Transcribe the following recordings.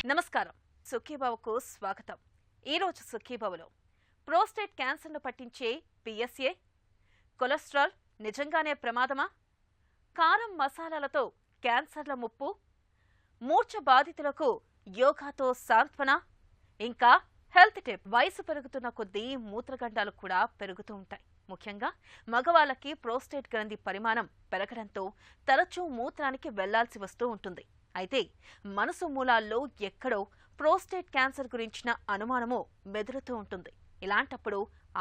నమస్కారం. సుఖీభవకు స్వాగతం. ఈరోజు సుఖీభవలో ప్రోస్టేట్ క్యాన్సర్ను పట్టించే పిఎస్ఏ, కొలెస్ట్రాల్ నిజంగానే ప్రమాదమా, కారం మసాలాలతో క్యాన్సర్ల ముప్పు, మూర్ఛ బాధితులకు యోగాతో సాంత్వన, ఇంకా హెల్త్ టిప్. వయసు పెరుగుతున్న కొద్దీ మూత్రగండాలు కూడా పెరుగుతూ ఉంటాయి. ముఖ్యంగా మగవాళ్ళకి ప్రోస్టేట్ గ్రంథి పరిమాణం పెరగడంతో తరచూ మూత్రానికి వెళ్లాల్సి వస్తూ ఉంటుంది. అయితే మనసు మూలాల్లో ఎక్కడో ప్రోస్టేట్ క్యాన్సర్ గురించిన అనుమానము మెదులుతూ ఉంటుంది. ఇలాంటప్పుడు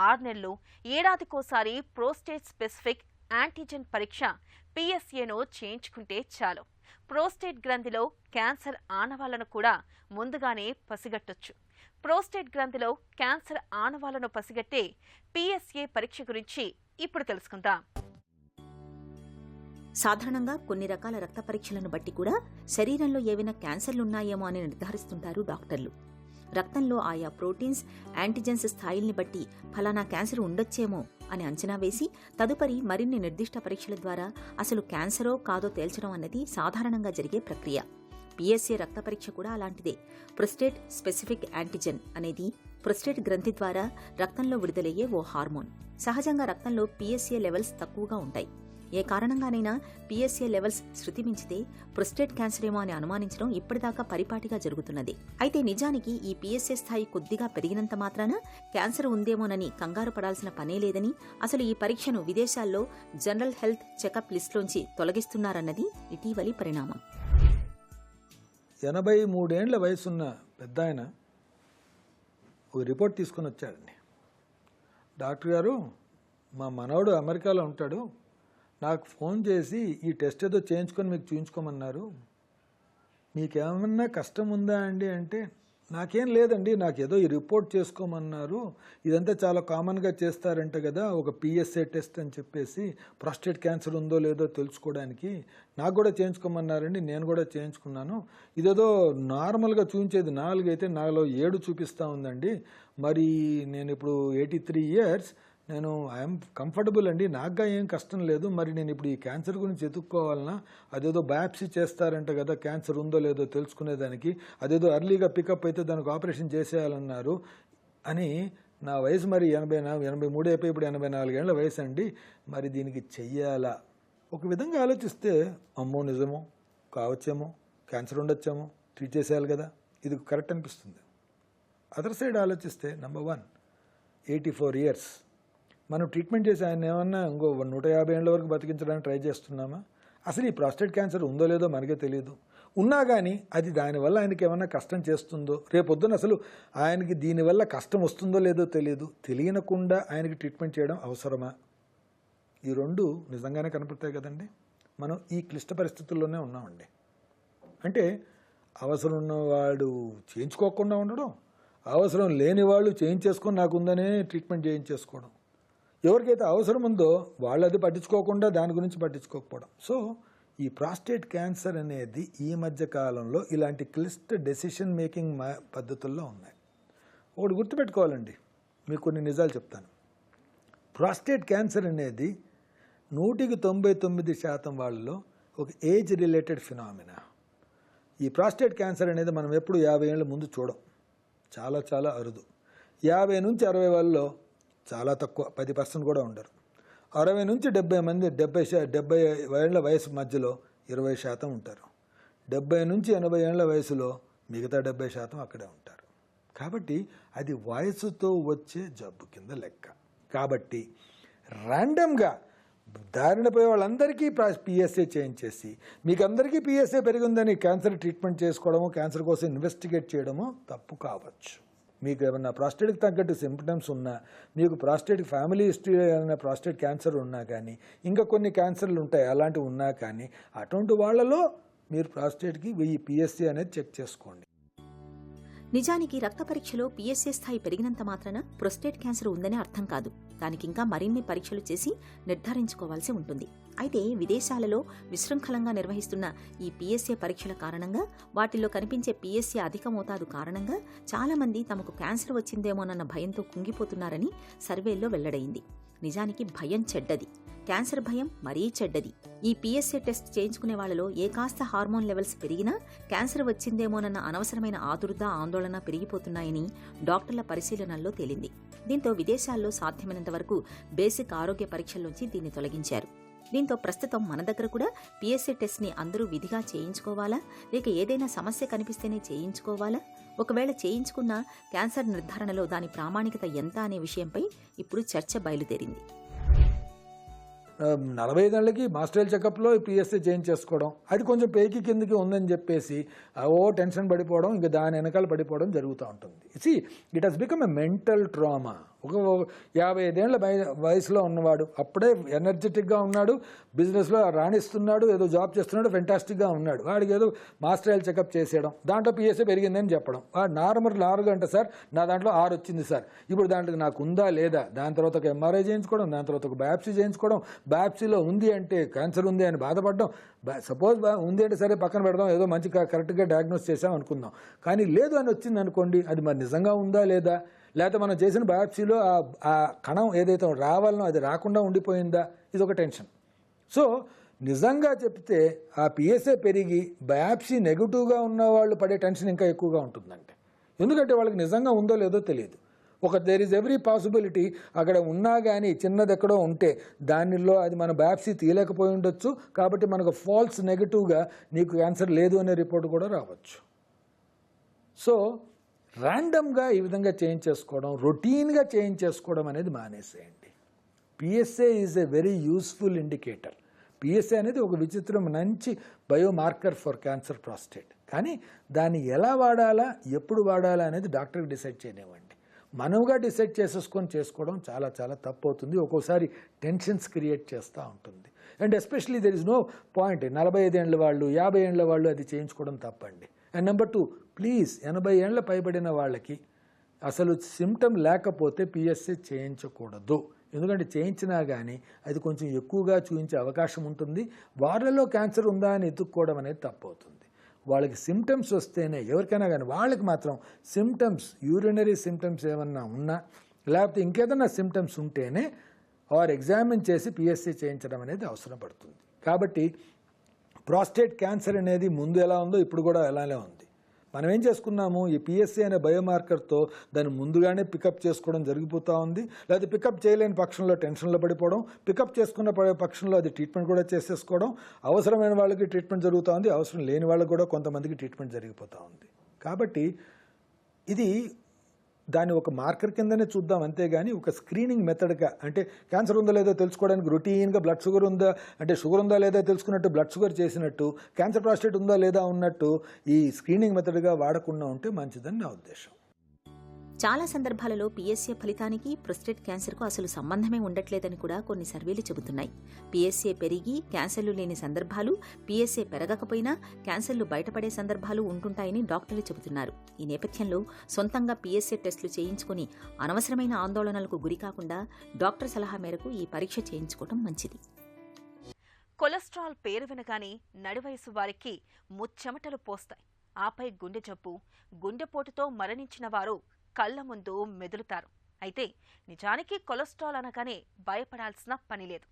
6 నెలలు, ఏడాదికోసారి ప్రోస్టేట్ స్పెసిఫిక్ యాంటీజెన్ పరీక్ష పిఎస్ఏను చేయించుకుంటే చాలు. ప్రోస్టేట్ గ్రంథిలో క్యాన్సర్ ఆనవాళ్లను కూడా ముందుగానే పసిగట్టొచ్చు. ప్రోస్టేట్ గ్రంథిలో క్యాన్సర్ ఆనవాళ్లను పసిగట్టే పిఎస్ఏ పరీక్ష గురించి ఇప్పుడు తెలుసుకుందాం. సాధారణంగా కొన్ని రకాల రక్త పరీక్షలను బట్టి కూడా శరీరంలో ఏవైనా క్యాన్సర్లున్నాయేమో అని నిర్ధారిస్తుంటారు డాక్టర్లు. రక్తంలో ఆయా ప్రోటీన్స్, యాంటీజెన్స్ స్థాయిల్ని బట్టి ఫలానా క్యాన్సర్ ఉండొచ్చేమో అని అంచనా వేసి తదుపరి మరిన్ని నిర్దిష్ట పరీక్షల ద్వారా అసలు క్యాన్సరో కాదో తేల్చడం అన్నది సాధారణంగా జరిగే ప్రక్రియ. పిఎస్ఏ రక్త పరీక్ష కూడా అలాంటిదే. ప్రోస్టేట్ స్పెసిఫిక్ యాంటీజెన్ అనేది ప్రోస్టేట్ గ్రంథి ద్వారా రక్తంలో విడుదలయ్యే ఓ హార్మోన్. సహజంగా రక్తంలో పిఎస్ఏ లెవెల్స్ తక్కువగా ఉంటాయి. ఏ కారణంగానైనా పిఎస్ఏ లెవెల్స్ శృతి మించితే ప్రోస్టేట్ క్యాన్సర్ ఏమో అని అనుమానించడం ఇప్పటిదాకా పరిపాటిగా జరుగుతున్నది. అయితే నిజానికి ఈ పిఎస్ఏ స్థాయి కొద్దిగా పెరిగినంత మాత్రాన క్యాన్సర్ ఉందేమోనని కంగారు పడాల్సిన పనే లేదని, అసలు ఈ పరీక్షను విదేశాల్లో జనరల్ హెల్త్ చెకప్ లిస్టులోంచి తొలగిస్తున్నారన్నది ఇటీవలి పరిణామం. 83 ఏళ్ల వయసున్న పెద్ద ఆయన ఒక రిపోర్ట్ తీసుకుని వచ్చాడండి. డాక్టర్ గారు, మా మనవడు అమెరికాలో ఉంటాడు, నాకు ఫోన్ చేసి ఈ టెస్ట్ ఏదో చేయించుకొని మీకు చూయించుకోమన్నారు, మీకేమన్నా కష్టం ఉందా అండి అంటే, నాకేం లేదండి, నాకు ఏదో ఈ రిపోర్ట్ చేసుకోమన్నారు, ఇదంతా చాలా కామన్గా చేస్తారంట కదా ఒక పిఎస్ఏ టెస్ట్ అని చెప్పేసి, ప్రోస్టేట్ క్యాన్సర్ ఉందో లేదో తెలుసుకోవడానికి నాకు కూడా చేయించుకోమన్నారండి, నేను కూడా చేయించుకున్నాను, ఇదేదో నార్మల్గా చూపించేది 4 అయితే నాలో 7 చూపిస్తూ ఉందండి, మరి నేను ఇప్పుడు 83 ఇయర్స్, నేను ఐఎమ్ కంఫర్టబుల్ అండి, నాకుగా ఏం కష్టం లేదు, మరి నేను ఇప్పుడు ఈ క్యాన్సర్ గురించి ఎత్తుక్కోవాలన్నా అదేదో బయాప్సీ చేస్తారంట కదా క్యాన్సర్ ఉందో లేదో తెలుసుకునేదానికి, అదేదో అర్లీగా పికప్ అయితే దానికి ఆపరేషన్ చేసేయాలన్నారు అని, నా వయసు మరి 83 అయిపోయి ఇప్పుడు 84 ఏళ్ల వయసు అండి, మరి దీనికి చెయ్యాలా? ఒక విధంగా ఆలోచిస్తే అమ్మో నిజమో కావచ్చేమో, క్యాన్సర్ ఉండొచ్చేమో, ట్రీట్ చేసేయాలి కదా, ఇది కరెక్ట్ అనిపిస్తుంది. అదర్ సైడ్ ఆలోచిస్తే నెంబర్ 1 84 ఇయర్స్ మనం ట్రీట్మెంట్ చేసి ఆయన ఏమన్నా ఇంకో 150 ఏళ్ళ వరకు బతికించడానికి ట్రై చేస్తున్నామా? అసలు ఈ ప్రోస్టేట్ క్యాన్సర్ ఉందో లేదో మనకే తెలియదు. ఉన్నా కానీ అది దానివల్ల ఆయనకి ఏమన్నా కష్టం చేస్తుందో, రేపొద్దున అసలు ఆయనకి దీనివల్ల కష్టం వస్తుందో లేదో తెలియదు, తెలియకుండా ఆయనకి ట్రీట్మెంట్ చేయడం అవసరమా? ఈ 2 నిజంగానే కనపడతాయి కదండి. మనం ఈ క్లిష్ట పరిస్థితుల్లోనే ఉన్నామండి. అంటే అవసరం ఉన్నవాడు చేయించుకోకుండా ఉండడం, అవసరం లేని వాళ్ళు చేయించేసుకొని నాకుందనే ట్రీట్మెంట్ చేయించేసుకోవడం, ఎవరికైతే అవసరం ఉందో వాళ్ళు అది పట్టించుకోకుండా దాని గురించి పట్టించుకోకపోవడం. సో ఈ ప్రాస్టేట్ క్యాన్సర్ అనేది ఈ మధ్య కాలంలో ఇలాంటి క్లిష్ట డెసిషన్ మేకింగ్ పద్ధతుల్లో ఉన్నాయి. ఒకటి గుర్తుపెట్టుకోవాలండి, మీకు కొన్ని నిజాలు చెప్తాను. ప్రాస్టేట్ క్యాన్సర్ అనేది 99% వాళ్ళలో ఒక ఏజ్ రిలేటెడ్ ఫినామినా. ఈ ప్రాస్టేట్ క్యాన్సర్ అనేది మనం ఎప్పుడు 50 ఏళ్ళ ముందు చూడం, చాలా చాలా అరుదు. 50 నుంచి 60 వాళ్ళలో చాలా తక్కువ, 10% కూడా ఉండరు. 60 నుంచి 70 మంది 70 ఏళ్ల వయసు మధ్యలో 20% ఉంటారు. 70 నుంచి 80 ఏళ్ల వయసులో మిగతా 70% అక్కడే ఉంటారు. కాబట్టి అది వయసుతో వచ్చే జబ్బు కింద లెక్క. కాబట్టి ర్యాండమ్గా దారిన పోయే వాళ్ళందరికీ పిఎస్ఏ చేయించేసి మీకు అందరికీ పిఎస్ఏ పెరిగిందని క్యాన్సర్ ట్రీట్మెంట్ చేసుకోవడము, క్యాన్సర్ కోసం ఇన్వెస్టిగేట్ చేయడము తప్పు కావచ్చు. మీకు ఏమన్నా ప్రాస్టేట్కి తగ్గట్టు సింప్టమ్స్ ఉన్నా, మీకు ప్రాస్టేట్ ఫ్యామిలీ హిస్టరీ ఏమైనా ప్రాస్టేట్ క్యాన్సర్ ఉన్నా కానీ, ఇంకా కొన్ని క్యాన్సర్లు ఉంటాయి అలాంటివి ఉన్నా కానీ, అటువంటి వాళ్ళలో మీరు ప్రాస్టేట్కి ఈ పిఎస్ఏ అనేది చెక్ చేసుకోండి. నిజానికి రక్త పరీక్షలో పిఎస్ఏ స్థాయి పెరిగినంత మాత్రాన ప్రోస్టేట్ క్యాన్సర్ ఉందని అర్థం కాదు. దానికి ఇంకా మరిన్ని పరీక్షలు చేసి నిర్ధారించుకోవాల్సి ఉంటుంది. అయితే విదేశాలలో విశృంఖలంగా నిర్వహిస్తున్న ఈ పిఎస్ఏ పరీక్షల కారణంగా, వాటిల్లో కనిపించే పిఎస్ఏ అధిక మోతాదు కారణంగా చాలా మంది తమకు క్యాన్సర్ వచ్చిందేమోనన్న భయంతో కుంగిపోతున్నారని సర్వేల్లో వెల్లడైంది. నిజానికి భయం చెడ్డది, క్యాన్సర్ భయం మరీ చెడ్డది. ఈ పిఎస్ఏ టెస్ట్ చేయించుకునే వాళ్లలో ఏ కాస్త హార్మోన్ లెవెల్స్ పెరిగినా క్యాన్సర్ వచ్చిందేమోనన్న అనవసరమైన ఆదుర్ద, ఆందోళన పెరిగిపోతున్నాయని డాక్టర్ల పరిశీలనల్లో తేలింది. దీంతో విదేశాల్లో సాధ్యమైనంత వరకు బేసిక్ ఆరోగ్య పరీక్షల్లోంచి దీన్ని తొలగించారు. దీంతో ప్రస్తుతం మన దగ్గర కూడా పిఎస్ఏ టెస్ట్ని అందరూ విధిగా చేయించుకోవాలా, లేక ఏదైనా సమస్య కనిపిస్తేనే చేయించుకోవాలా, ఒకవేళ చేయించుకున్న క్యాన్సర్ నిర్ధారణలో దాని ప్రామాణికత ఎంత అనే విషయంపై ఇప్పుడు చర్చ బయలుదేరింది. 45 ఏళ్ళకి మాస్టరల్ చెకప్లో పిఎస్ఏ చేయించేసుకోవడం, అది కొంచెం పేకి కిందకి ఉందని చెప్పేసి టెన్షన్ పడిపోవడం, ఇంకా దాని వెనకాల పడిపోవడం జరుగుతూ ఉంటుంది. It has become a mental trauma. ఒక 55 ఏళ్ల వయసులో ఉన్నవాడు, అప్పుడే ఎనర్జెటిక్గా ఉన్నాడు, బిజినెస్లో రాణిస్తున్నాడు, ఏదో జాబ్ చేస్తున్నాడు, ఫెంటాస్టిక్గా ఉన్నాడు, వాడికి ఏదో మాస్టరల్ చెకప్ చేసేయడం, దాంట్లో పిఎస్ఏ పెరిగిందని చెప్పడం. వాడు నార్మల్ 4 గంట సార్, నా దాంట్లో 6 వచ్చింది సార్, ఇప్పుడు దాంట్లో నాకు ఉందా లేదా, దాని తర్వాత ఒక ఎంఆర్ఐ చేయించుకోవడం, దాని తర్వాత ఒక బయాప్సీ చేయించుకోవడం, బయాప్సీలో ఉంది అంటే క్యాన్సర్ ఉంది అని బాధపడడం. సపోజ్ ఉంది అంటే సరే పక్కన పెడదాం, ఏదో మంచి కరెక్ట్గా డయాగ్నోస్ చేసాం అనుకుందాం. కానీ లేదు అని వచ్చింది అనుకోండి, అది మరి నిజంగా ఉందా లేదా, లేకపోతే మనం చేసిన బయాప్సీలో ఆ కణం ఏదైతే రావాలనో అది రాకుండా ఉండిపోయిందా, ఇది ఒక టెన్షన్. సో నిజంగా చెప్తే ఆ పిఎస్ఏ పెరిగి బయాప్సీ నెగిటివ్గా ఉన్న వాళ్ళు పడే టెన్షన్ ఇంకా ఎక్కువగా ఉంటుందంటే, ఎందుకంటే వాళ్ళకి నిజంగా ఉందో లేదో తెలియదు. దేర్ ఈజ్ ఎవ్రీ పాసిబిలిటీ అక్కడ ఉన్నా కానీ చిన్నది ఎక్కడో ఉంటే దానిలో అది మన బయాప్సీ తీయలేకపోయి ఉండొచ్చు, కాబట్టి మనకు ఫాల్స్ నెగిటివ్గా నీకు క్యాన్సర్ లేదు అనే రిపోర్ట్ కూడా రావచ్చు. సో ర్యాండమ్గా ఈ విధంగా చేయించేసుకోవడం, రొటీన్గా చేయించేసుకోవడం అనేది మానేసేయండి. PSA is a very useful indicator. PSA అనేది ఒక విచిత్రం, మంచి బయోమార్కర్ ఫర్ క్యాన్సర్ ప్రాస్టేట్. కానీ దాన్ని ఎలా వాడాలా, ఎప్పుడు వాడాలా అనేది డాక్టర్కి డిసైడ్ చేయనివ్వండి. మనవుగా డిసైడ్ చేసుకోవడం చాలా చాలా తప్పు అవుతుంది. ఒక్కోసారి టెన్షన్స్ క్రియేట్ చేస్తూ ఉంటుంది. And especially there is no point 45 ఏళ్ళ వాళ్ళు, 50 ఏళ్ళ వాళ్ళు అది చేయించుకోవడం తప్పండి. అండ్ నెంబర్ 2, ప్లీజ్ 80 ఏళ్ళ పైబడిన వాళ్ళకి అసలు సిమ్టమ్ లేకపోతే పిఎస్ఏ చేయించకూడదు. ఎందుకంటే చేయించినా కానీ అది కొంచెం ఎక్కువగా చూపించే అవకాశం ఉంటుంది. వాళ్ళలో క్యాన్సర్ ఉందా అని ఎత్తుక్కోవడం అనేది తప్పు అవుతుంది. వాళ్ళకి సిమ్టమ్స్ వస్తేనే, ఎవరికైనా కానీ వాళ్ళకి మాత్రం సిమ్టమ్స్, యూరినరీ సిమ్టమ్స్ ఏమన్నా ఉన్నా లేకపోతే ఇంకేదన్నా సిమ్టమ్స్ ఉంటేనే ఎగ్జామిన్ చేసి పిఎస్ఏ చేయించడం అనేది అవసరం పడుతుంది. కాబట్టి ప్రాస్టేట్ క్యాన్సర్ అనేది ముందు ఎలా ఉందో ఇప్పుడు కూడా అలానే ఉంది. మనం ఏం చేసుకున్నాము, ఈ పిఎస్ఏ అనే బయోమార్కర్తో దాన్ని ముందుగానే పికప్ చేసుకోవడం జరిగిపోతూ ఉంది. లేకపోతే పికప్ చేయలేని పక్షంలో టెన్షన్లో పడిపోవడం, పికప్ చేసుకున్న పక్షంలో అది ట్రీట్మెంట్ కూడా చేసేసుకోవడం. అవసరమైన వాళ్ళకి ట్రీట్మెంట్ జరుగుతూ ఉంది, అవసరం లేని వాళ్ళకి కూడా కొంతమందికి ట్రీట్మెంట్ జరిగిపోతూ ఉంది. కాబట్టి ఇది దాన్ని ఒక మార్కర్ కిందనే చూద్దాం, అంతేగాని ఒక స్క్రీనింగ్ మెథడ్గా, అంటే క్యాన్సర్ ఉందో లేదో తెలుసుకోవడానికి రొటీన్గా బ్లడ్ షుగర్ ఉందా అంటే షుగర్ ఉందా లేదా తెలుసుకున్నట్టు బ్లడ్ షుగర్ చేసినట్టు, క్యాన్సర్ ప్రాస్టేట్ ఉందా లేదా ఉన్నట్టు ఈ స్క్రీనింగ్ మెథడ్గా వాడకుండా ఉంటే మంచిదని నా ఉద్దేశం. చాలా సందర్భాలలో పిఎస్ఏ ఫలితానికి ప్రోస్టేట్ క్యాన్సర్కు అసలు సంబంధమే ఉండట్లేదని కూడా కొన్ని సర్వేలు చెబుతున్నాయి. పిఎస్ఏ పెరిగి క్యాన్సర్లు లేని సందర్భాలు, పిఎస్ఏ పెరగకపోయినా క్యాన్సర్లు బయటపడే సందర్భాలు ఉంటుంటాయని డాక్టర్లు చెబుతున్నారు. ఈ నేపథ్యంలో సొంతంగా పిఎస్ఏ టెస్టులు చేయించుకుని అనవసరమైన ఆందోళనలకు గురికాకుండా డాక్టర్ సలహా మేరకు ఈ పరీక్ష చేయించుకోవడం మంచిది. కొలెస్ట్రాల్ పేరు వినగానే నడివయసు వారికి ముచ్చెమటలు పోస్తాయి. ఆపై గుండె జబ్బు, గుండెపోటుతో మరణించిన వారు కళ్ల ముందు మెదులుతారు. అయితే నిజానికి కొలెస్ట్రాల్ అనగానే భయపడాల్సిన పని లేదు.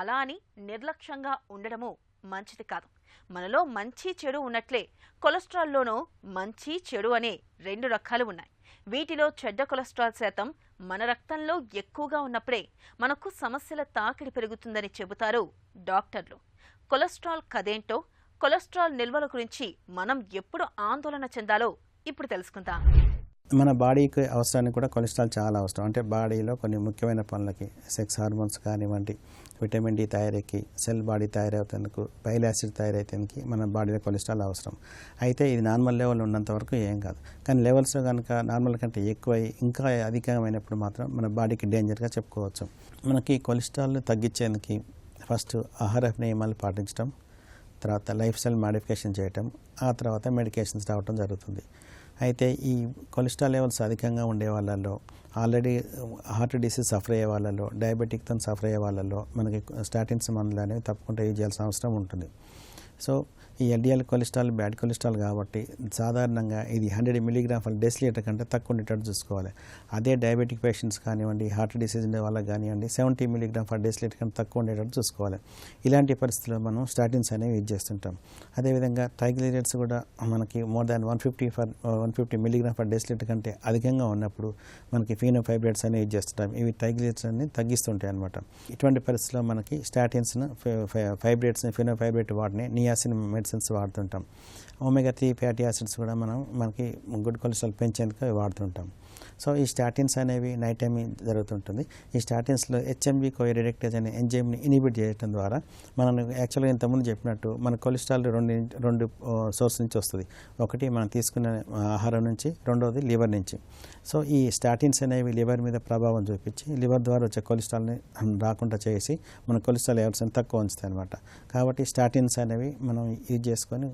అలా అని నిర్లక్ష్యంగా ఉండడము మంచిది కాదు. మనలో మంచి చెడు ఉన్నట్లే కొలెస్ట్రాల్లోనూ మంచి చెడు అనే 2 రకాలు ఉన్నాయి. వీటిలో చెడ్డ కొలెస్ట్రాల్ శాతం మన రక్తంలో ఎక్కువగా ఉన్నప్పుడే మనకు సమస్యల తాకిడి పెరుగుతుందని చెబుతారు డాక్టర్లు. కొలెస్ట్రాల్ కదేంటో, కొలెస్ట్రాల్ నిల్వల గురించి మనం ఎప్పుడు ఆందోళన చెందాలో ఇప్పుడు తెలుసుకుందాం. మన బాడీకి అవసరానికి కూడా కొలెస్ట్రాల్ చాలా అవసరం. అంటే బాడీలో కొన్ని ముఖ్యమైన పనులకి, సెక్స్ హార్మోన్స్ కానివ్వండి, విటమిన్ డి తయారీకి, సెల్ బాడీ తయారవుతానికి, బైల్ యాసిడ్ తయారైతానికి మన బాడీలో కొలెస్ట్రాల్ అవసరం. అయితే ఇది నార్మల్ లెవెల్ ఉన్నంత వరకు ఏం కాదు. కానీ లెవెల్స్లో కనుక నార్మల్ కంటే ఎక్కువై ఇంకా అధికమైనప్పుడు మాత్రం మన బాడీకి డేంజర్గా చెప్పుకోవచ్చు. మనకి కొలెస్ట్రాల్ తగ్గించేందుకు ఫస్ట్ ఆహార నియమాలు పాటించడం, తర్వాత లైఫ్ స్టైల్ మాడిఫికేషన్ చేయటం, ఆ తర్వాత మెడికేషన్స్ రావడం జరుగుతుంది. అయితే ఈ కొలెస్ట్రాల్ లెవెల్స్ అధికంగా ఉండే వాళ్ళల్లో, ఆల్రెడీ హార్ట్ డిసీజ్ సఫర్ అయ్యే వాళ్ళలో, డయాబెటిక్తో సఫర్ అయ్యే వాళ్ళలో మనకి స్టాటిన్స్ మందులు అనేవి తప్పకుండా యూజ్ చేయాల్సిన అవసరం ఉంటుంది. సో ఈ ఎల్డిఎల్ కొలెస్ట్రాల్ బ్యాడ్ కొలెస్ట్రాల్ కాబట్టి సాధారణంగా ఇది 100 mg/dL కంటే తక్కువ ఉండేటట్టు చూసుకోవాలి. అదే డయాబెటిక్ పేషెంట్స్ కానివ్వండి, హార్ట్ డిసీజ్ ఉండే వాళ్ళకి కానివ్వండి 70 mg/dL కంటే తక్కువ ఉండేటట్టు చూసుకోవాలి. ఇలాంటి పరిస్థితుల్లో మనం స్టాటిన్స్ అనేవి యూజ్ చేస్తుంటాం. అదేవిధంగా ట్రైగ్లిజరైడ్స్ కూడా మనకి మోర్ దాన్ 150 mg/dL కంటే అధికంగా ఉన్నప్పుడు మనకి ఫీనోఫైబ్రేట్స్ అనేవి యూజ్ చేస్తుంటాం. ఇవి ట్రైగ్లిజరైడ్స్ అన్ని తగ్గిస్తుంటాయి అన్నమాట. ఇటువంటి పరిస్థితుల్లో మనకి స్టాటిన్స్ను ఫైబ్రేట్స్ని ఫీనోఫైబ్రేట్ వాటిని నియాసిన్ మెడిసిన్స్ వాడుతుంటాం. ఒమేగా-3 ఫ్యాటీ యాసిడ్స్ కూడా మనకి గుడ్ కొలెస్ట్రాల్ పెంచేందుకు వాడుతుంటాం. సో ఈ స్టాటిన్స్ అనేవి నైట్ టైం జరుగుతుంటుంది. ఈ స్టాటిన్స్లో హెచ్ఎంబి కోరిడక్టేజ్ అనే ఎంజైమ్ని ఇనిబిట్ చేయడం ద్వారా మనం యాక్చువల్గా ఇంతకుముందు చెప్పినట్టు మన కొలెస్ట్రాల్ రెండు సోర్స్ నుంచి వస్తుంది. ఒకటి మనం తీసుకునే ఆహారం నుంచి, రెండవది లివర్ నుంచి. సో ఈ స్టాటిన్స్ అనేవి లివర్ మీద ప్రభావం చూపించి లివర్ ద్వారా వచ్చే కొలెస్ట్రాల్ని రాకుండా చేసి మన కొలెస్ట్రాల్ లెవెల్స్ని తక్కువ ఉంచుతాయి అనమాట. కాబట్టి స్టాటిన్స్ అనేవి మనం యూజ్ చేసుకొని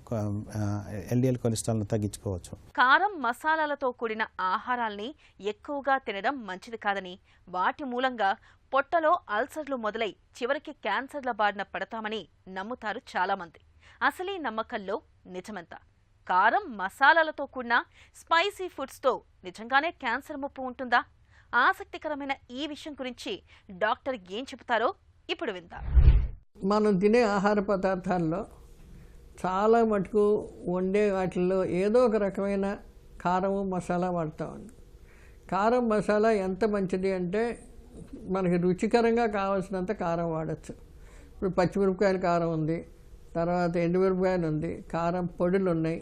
ఎల్డిఎల్ కొలెస్ట్రాల్ను తగ్గించుకోవచ్చు. కారం మసాలాలతో కూడిన ఆహారాల్ని ఎక్కువగా తినడం మంచిది కాదని, వాటి మూలంగా పొట్టలో అల్సర్లు మొదలై చివరికి క్యాన్సర్ల బారిన పడతామని నమ్ముతారు చాలామంది. అసలీ నమ్మకంలో నిజమెంత? కారం మసాలాలతో కూడిన స్పైసీ ఫుడ్స్తో నిజంగానే క్యాన్సర్ ముప్పు ఉంటుందా? ఆసక్తికరమైన ఈ విషయం గురించి డాక్టర్ ఏం చెబుతారో ఇప్పుడు విందాం. మనం తినే ఆహార పదార్థాల్లో చాలా మటుకు వండే వాటిల్లో ఏదో ఒక రకమైన కారము మసాలా వాడతామండి. కారం మసాలా ఎంత మంచిది అంటే మనకి రుచికరంగా కావాల్సినంత కారం వాడచ్చు. ఇప్పుడు పచ్చిమిరపకాయల కారం ఉంది, తర్వాత ఎండుమిరపకాయలు ఉంది, కారం పొడులు ఉన్నాయి,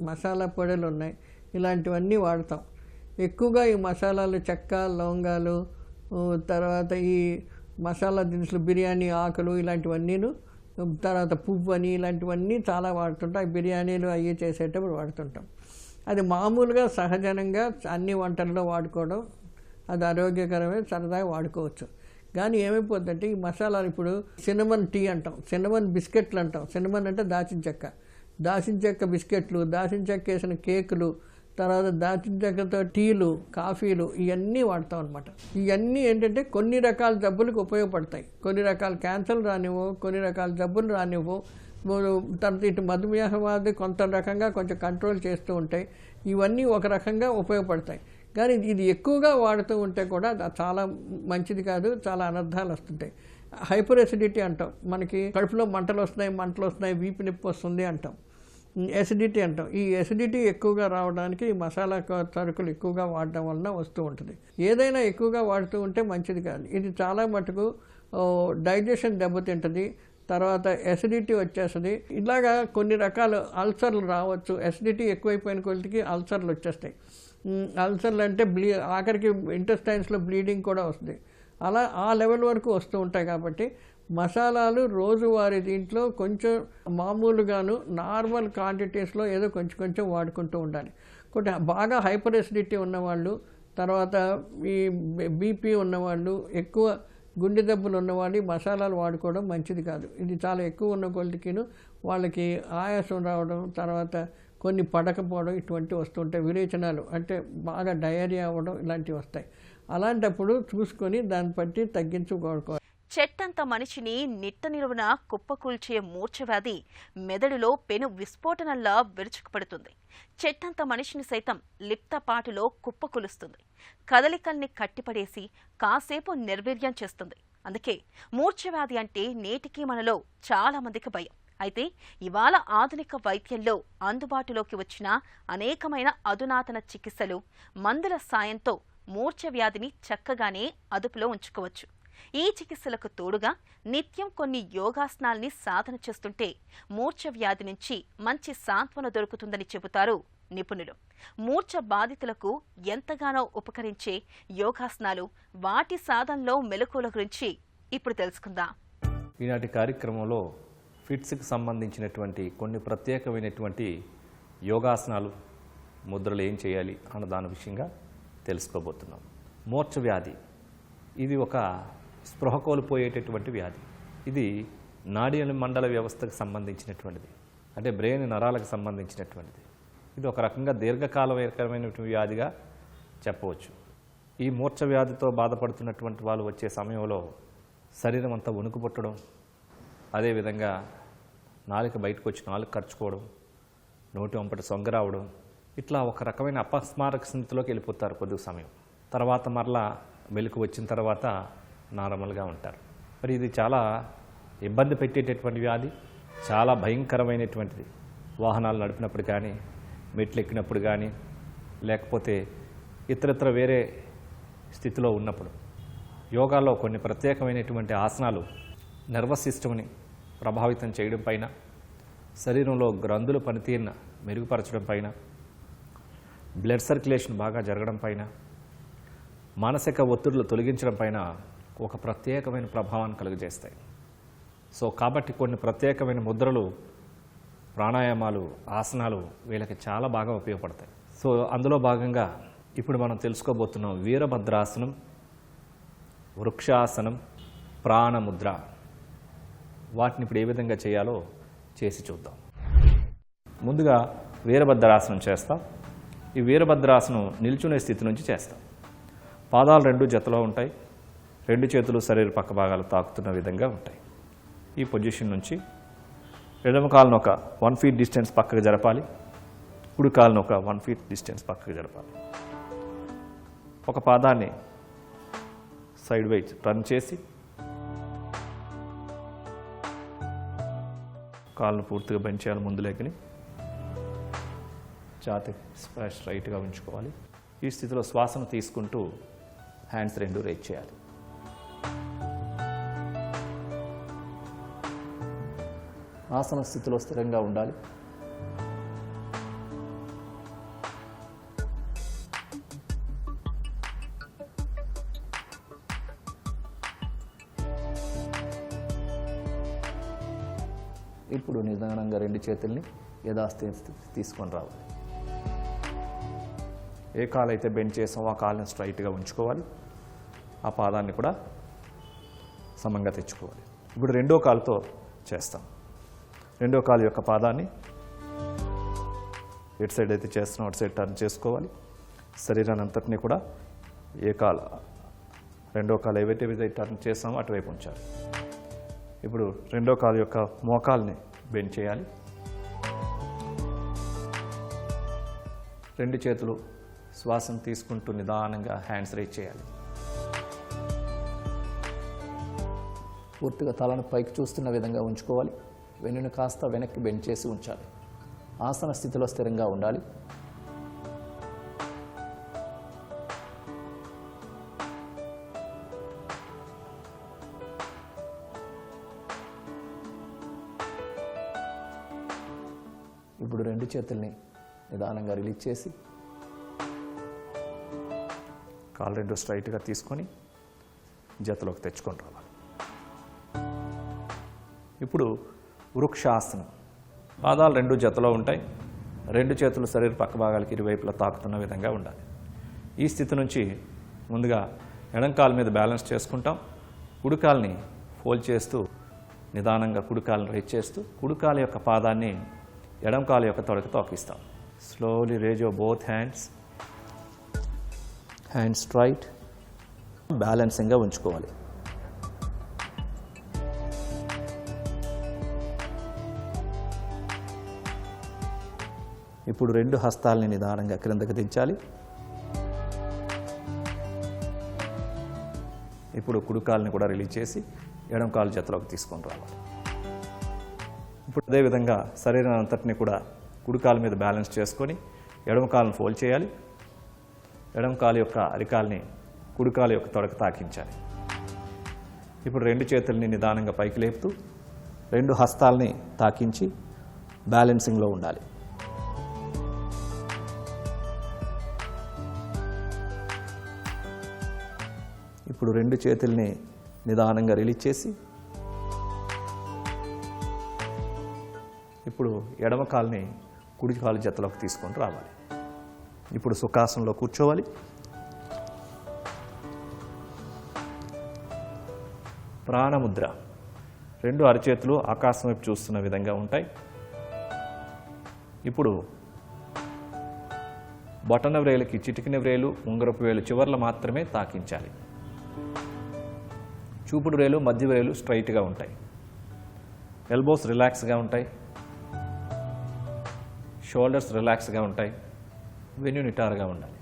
మసాలా పొడులు ఉన్నాయి, ఇలాంటివన్నీ వాడతాం. ఎక్కువగా ఈ మసాలాలు చెక్క, లవంగాలు, తర్వాత ఈ మసాలా దినుసులు, బిర్యానీ ఆకులు ఇలాంటివన్నీను, తర్వాత పువ్వు అని ఇలాంటివన్నీ చాలా వాడుతుంటాం. బిర్యానీలు అవి చేసేటప్పుడు వాడుతుంటాం. అది మామూలుగా సహజనంగా అన్ని వంటల్లో వాడుకోవడం అది ఆరోగ్యకరమే, సరదాగా వాడుకోవచ్చు. కానీ ఏమైపోతుందంటే ఈ మసాలాలు ఇప్పుడు సినమన్ టీ అంటాం, సినమన్ బిస్కెట్లు అంటాం. సినమన్ అంటే దాచిన చెక్క బిస్కెట్లు, దాచిన చెక్క వేసిన కేకులు, తర్వాత దాచిన చెక్కతో టీలు, కాఫీలు ఇవన్నీ వాడతాం అనమాట. ఇవన్నీ ఏంటంటే కొన్ని రకాల జబ్బులకు ఉపయోగపడతాయి. కొన్ని రకాల క్యాన్సర్లు రానివ్వు, కొన్ని రకాల జబ్బులు రానివ్వు. తర్వాత ఇటు మధుమేహవాది కొంత రకంగా కొంచెం కంట్రోల్ చేస్తూ ఉంటాయి. ఇవన్నీ ఒక రకంగా ఉపయోగపడతాయి. కానీ ఇది ఎక్కువగా వాడుతూ ఉంటే కూడా చాలా మంచిది కాదు, చాలా అనర్థాలు వస్తుంటాయి. హైపర్ ఎసిడిటీ అంటాం, మనకి కడుపులో మంటలు వస్తున్నాయి, వీపు నొప్పి వస్తుంది అంటాం. ఎసిడిటీ అంటాం. ఈ ఎసిడిటీ ఎక్కువగా రావడానికి ఈ మసాలా సరుకులు ఎక్కువగా వాడడం వలన వస్తూ ఉంటుంది. ఏదైనా ఎక్కువగా వాడుతూ ఉంటే మంచిది కాదు. ఇది చాలా మటుకు డైజెషన్ దెబ్బతింటుంది, తర్వాత ఎసిడిటీ వచ్చేస్తుంది. ఇలాగా కొన్ని రకాల అల్సర్లు రావచ్చు. ఎసిడిటీ ఎక్కువైపోయిన కొద్దికి అల్సర్లు వచ్చేస్తాయి. అల్సర్లు అంటే ఆఖరికి ఇంటెస్టైన్స్లో బ్లీడింగ్ కూడా వస్తుంది. అలా ఆ లెవెల్ వరకు వస్తూ ఉంటాయి. కాబట్టి మసాలాలు రోజువారీ దీంట్లో కొంచెం మామూలుగాను నార్మల్ క్వాంటిటీస్లో ఏదో కొంచెం వాడుకుంటూ ఉండాలి. కొంచెం బాగా హైపర్ ఎసిడిటీ ఉన్నవాళ్ళు, తర్వాత ఈ బీపీ ఉన్నవాళ్ళు, ఎక్కువ గుండె దెబ్బలు ఉన్నవాళ్ళు మసాలాలు వాడుకోవడం మంచిది కాదు. ఇది చాలా ఎక్కువ ఉన్న కొద్దికిను వాళ్ళకి ఆయాసం రావడం, తర్వాత కొన్ని పడకపోవడం ఇటువంటివి వస్తుంటాయి. విరేచనాలు అంటే బాగా డయేరియా అవ్వడం ఇలాంటివి వస్తాయి. అలాంటప్పుడు చూసుకొని దాన్ని బట్టి తగ్గించుకోవాలి. చెట్టంత మనిషిని నిట్ట నిలువున కుప్పకూల్చే మూర్ఛవ్యాధి మెదడులో పెను విస్ఫోటనంలా విరుచుకుపడుతుంది. చెట్టంత మనిషిని సైతం లిప్తపాటులో కుప్పకూలుస్తుంది. కదలికల్ని కట్టిపడేసి కాసేపు నిర్వీర్యం చేస్తుంది. అందుకే మూర్ఛవ్యాధి అంటే నేటికీ మనలో చాలా మందికి భయం. అయితే ఇవాళ ఆధునిక వైద్యంలో అందుబాటులోకి వచ్చిన అనేకమైన అధునాతన చికిత్సలు, మందుల సాయంతో మూర్ఛవ్యాధిని చక్కగానే అదుపులో ఉంచుకోవచ్చు. ఈ చికిత్సలకు తోడుగా నిత్యం కొన్ని యోగాసనాల్ని సాధన చేస్తుంటే మూర్ఛవ్యాధి నుంచి మంచి సాంత్వన దొరుకుతుందని చెబుతారు నిపుణులు. మూర్ఛ బాధితులకు ఎంతగానో ఉపకరించే యోగాసనాలు, వాటి సాధనలో మెలకువల గురించి ఇప్పుడు తెలుసుకుందాం. ఈనాటి కార్యక్రమంలో ఫిట్స్కి సంబంధించినటువంటి కొన్ని ప్రత్యేకమైనటువంటి యోగాసనాలు, ముద్రలు ఏం చేయాలి అన్న దాని విషయంగా తెలుసుకోబోతున్నాం. మూర్ఛవ్యాధి ఇది ఒక స్పృహ కోల్పోయేటటువంటి వ్యాధి. ఇది నాడీ మండల వ్యవస్థకు సంబంధించినటువంటిది, అంటే బ్రెయిన్ నరాలకు సంబంధించినటువంటిది. ఇది ఒక రకంగా దీర్ఘకాలకరమైన వ్యాధిగా చెప్పవచ్చు. ఈ మూర్ఛ వ్యాధితో బాధపడుతున్నటువంటి వాళ్ళు వచ్చే సమయంలో శరీరం అంతా వణుకు పుట్టడం, అదేవిధంగా నాలుక బయటకు వచ్చి నాలుక ఖర్చుకోవడం, నోటి వంపటి సొంగ రావడం, ఇట్లా ఒక రకమైన అపస్మారక స్థితిలోకి వెళ్ళిపోతారు కొద్ది సమయం. తర్వాత మరలా మెలకు వచ్చిన తర్వాత నార్మల్గా ఉంటారు. మరి ఇది చాలా ఇబ్బంది పెట్టేటటువంటి వ్యాధి, చాలా భయంకరమైనటువంటిది. వాహనాలు నడిపినప్పుడు కానీ, మెట్లు ఎక్కినప్పుడు కానీ, లేకపోతే ఇతరత్ర వేరే స్థితిలో ఉన్నప్పుడు. యోగాలో కొన్ని ప్రత్యేకమైనటువంటి ఆసనాలు నర్వస్ సిస్టమ్ని ప్రభావితం చేయడం పైన, శరీరంలో గ్రంథుల పనితీరును మెరుగుపరచడం పైన, బ్లడ్ సర్క్యులేషన్ బాగా జరగడం పైన, మానసిక ఒత్తిడులు తొలగించడం పైన ఒక ప్రత్యేకమైన ప్రభావాన్ని కలుగజేస్తాయి. సో కాబట్టి కొన్ని ప్రత్యేకమైన ముద్రలు, ప్రాణాయామాలు, ఆసనాలు వీళ్ళకి చాలా బాగా ఉపయోగపడతాయి. సో అందులో భాగంగా ఇప్పుడు మనం తెలుసుకోబోతున్నాం వీరభద్రాసనం, వృక్షాసనం, ప్రాణముద్ర. వాటిని ఇప్పుడు ఏ విధంగా చేయాలో చేసి చూద్దాం. ముందుగా వీరభద్రాసనం చేస్తాం. ఈ వీరభద్రాసనం నిల్చునే స్థితి నుంచి చేస్తాం. పాదాలు రెండు జతలో ఉంటాయి, రెండు చేతులు శరీర పక్క భాగాలు తాకుతున్న విధంగా ఉంటాయి. ఈ పొజిషన్ నుంచి ఎడమ కాలును ఒక 1 feet డిస్టెన్స్ పక్కకు జరపాలి, కుడి కాలును ఒక 1 feet డిస్టెన్స్ పక్కకు జరపాలి. ఒక పాదాన్ని సైడ్ వైజ్ టర్న్ చేసి కాళ్ళను పూర్తిగా బెండ్ చేయాలి. ముందు లెగ్ని ఛాతీ స్ట్రైట్గా ఉంచుకోవాలి. ఈ స్థితిలో శ్వాసను తీసుకుంటూ హ్యాండ్స్ రెండు రేజ్ చేయాలి. ఆసన స్థితిలో స్థిరంగా ఉండాలి. ఇప్పుడు నిదానంగా రెండు చేతుల్ని యథాస్థితి తీసుకొని రావాలి. ఏ కాలు అయితే బెండ్ చేసామో ఆ కాలుని స్ట్రైట్గా ఉంచుకోవాలి. ఆ పాదాన్ని కూడా సమంగా తెచ్చుకోవాలి. ఇప్పుడు రెండో కాలుతో చేస్తాం. రెండో కాలు యొక్క పాదాన్ని ఎటు సైడ్ అయితే చేస్తున్నాం అటు సైడ్ టర్న్ చేసుకోవాలి. శరీరాన్ని అంతటినీ కూడా ఏ కాలు రెండో కాలు ఏవైతే టర్న్ చేస్తామో అటువైపు ఉంచాలి. ఇప్పుడు రెండో కాలు యొక్క మోకాల్ని బెండ్ చేయాలి. రెండు చేతులు శ్వాసను తీసుకుంటూ నిదానంగా హ్యాండ్స్ రైజ్ చేయాలి. పూర్తిగా తలను పైకి చూస్తున్న విధంగా ఉంచుకోవాలి. వెన్నును కాస్త వెనక్కి బెండ్ చేసి ఉంచాలి. ఆసన స్థితిలో స్థిరంగా ఉండాలి. ఇప్పుడు రెండు చేతుల్ని నిదానంగా రిలీజ్ చేసి కాలు రెండు స్ట్రైట్గా తీసుకొని జతలోకి తెచ్చుకొని రావాలి. ఇప్పుడు వృక్షాసనం. పాదాలు రెండు జతలో ఉంటాయి. రెండు చేతులు శరీర పక్క భాగాలకి ఇరువైపులా తాకుతున్న విధంగా ఉండాలి. ఈ స్థితి నుంచి ముందుగా ఎడం కాలు మీద బ్యాలెన్స్ చేసుకుంటాం. కుడికాల్ని ఫోల్డ్ చేస్తూ నిదానంగా కుడికాలను రైజ్ చేస్తూ కుడికాలు యొక్క పాదాన్ని ఎడం కాలు యొక్క తొడకు తోకిస్తాం. Slowly raise your both hands straight, బ్యాలెన్సింగ్గా ఉంచుకోవాలి. ఇప్పుడు రెండు హస్తాలని నిదానంగా క్రిందకు దించాలి. ఇప్పుడు కుడికాల్ని కూడా రిలీజ్ చేసి ఎడం కాలు జతలోకి తీసుకొని రావాలి. ఇప్పుడు అదేవిధంగా శరీరం అంతటిని కూడా కుడికాలు మీద బ్యాలెన్స్ చేసుకొని ఎడమ కాలును ఫోల్డ్ చేయాలి. ఎడమ కాలు యొక్క అరికాల్ని కుడికాలు యొక్క తొడకు తాకించాలి. ఇప్పుడు రెండు చేతుల్ని నిదానంగా పైకి లేపుతూ రెండు హస్తాలని తాకించి బ్యాలెన్సింగ్లో ఉండాలి. ఇప్పుడు రెండు చేతుల్ని నిదానంగా రిలీజ్ చేసి ఇప్పుడు ఎడమ కాలుని కుడి కాలు జతలోకి తీసుకొని రావాలి. ఇప్పుడు సుఖాసనంలో కూర్చోవాలి. ప్రాణముద్ర. రెండు అరచేతులు ఆకాశం వైపు చూస్తున్న విధంగా ఉంటాయి. ఇప్పుడు బొటన వ్రేలుకి చిటికిన వ్రేలు, ఉంగరపు వేలు చివర్లు మాత్రమే తాకించాలి. చూపుడు వేలు, మధ్య వేలు స్ట్రైట్గా ఉంటాయి. ఎల్బోస్ రిలాక్స్గా ఉంటాయి. షోల్డర్స్ రిలాక్స్గా ఉంటాయి, వెన్యూ నిటారుగా ఉండాలి.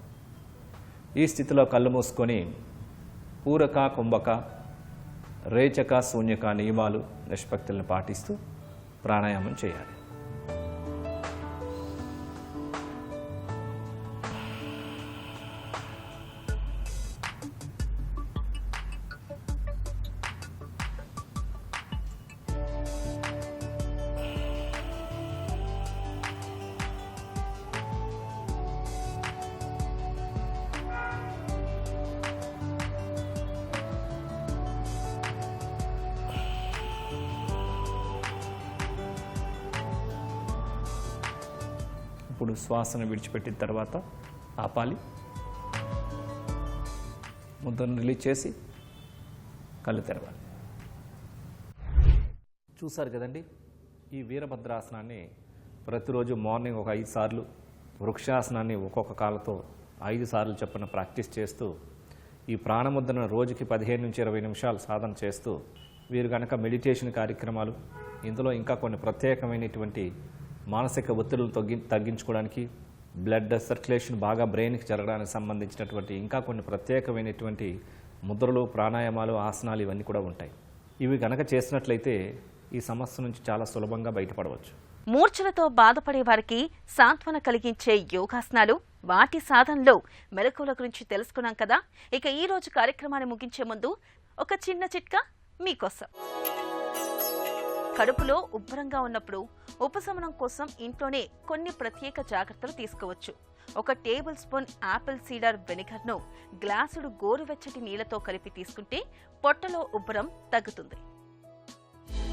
ఈ స్థితిలో కళ్ళు మూసుకొని పూరక, కుంభక, రేచక, శూన్యక నియమాలు, నిష్పత్తులను పాటిస్తూ ప్రాణాయామం చేయాలి. ఇప్పుడు శ్వాసను విడిచిపెట్టిన తర్వాత ఆపాలి. ముద్దను రిలీజ్ చేసి కళ్ళు తెరవాలి. చూసారు కదండి, ఈ వీరభద్రాసనాన్ని ప్రతిరోజు మార్నింగ్ ఒక 5 సార్లు, వృక్షాసనాన్ని ఒక్కొక్క కాళ్ళతో 5 సార్లు చొప్పున ప్రాక్టీస్ చేస్తూ, ఈ ప్రాణముద్రను రోజుకి 15 నుంచి 20 నిమిషాలు సాధన చేస్తూ, వీరు కనుక మెడిటేషన్ కార్యక్రమాలు, ఇందులో ఇంకా కొన్ని ప్రత్యేకమైనటువంటి మానసిక ఒత్తిడులు తగ్గించుకోవడానికి, బ్లడ్ సర్క్యులేషన్ బాగా బ్రెయిన్కి జరగడానికి సంబంధించినటువంటి ఇంకా కొన్ని ప్రత్యేకమైనటువంటి ముద్రలు, ప్రాణాయామాలు, ఆసనాలు ఇవన్నీ కూడా ఉంటాయి. ఇవి కనుక చేసినట్లయితే ఈ సమస్య నుంచి చాలా సులభంగా బయటపడవచ్చు. మూర్ఛలతో బాధపడే వారికి సాంత్వన కలిగించే యోగాసనాలు, వాటి సాధనలో మెలకువల గురించి తెలుసుకున్నాం కదా. ఇక ఈ రోజు కార్యక్రమాన్ని ముగించే ముందు ఒక చిన్న చిట్కా మీకోసం. కడుపులో ఉబ్బరంగా ఉన్నప్పుడు ఉపశమనం కోసం ఇంట్లోనే కొన్ని ప్రత్యేక జాగ్రత్తలు తీసుకోవచ్చు. 1 టేబుల్ స్పూన్ యాపిల్ సీడర్ వెనిగర్ను గ్లాసుడు గోరువెచ్చటి నీళ్లతో కలిపి తీసుకుంటే పొట్టలో ఉబ్బరం తగ్గుతుంది.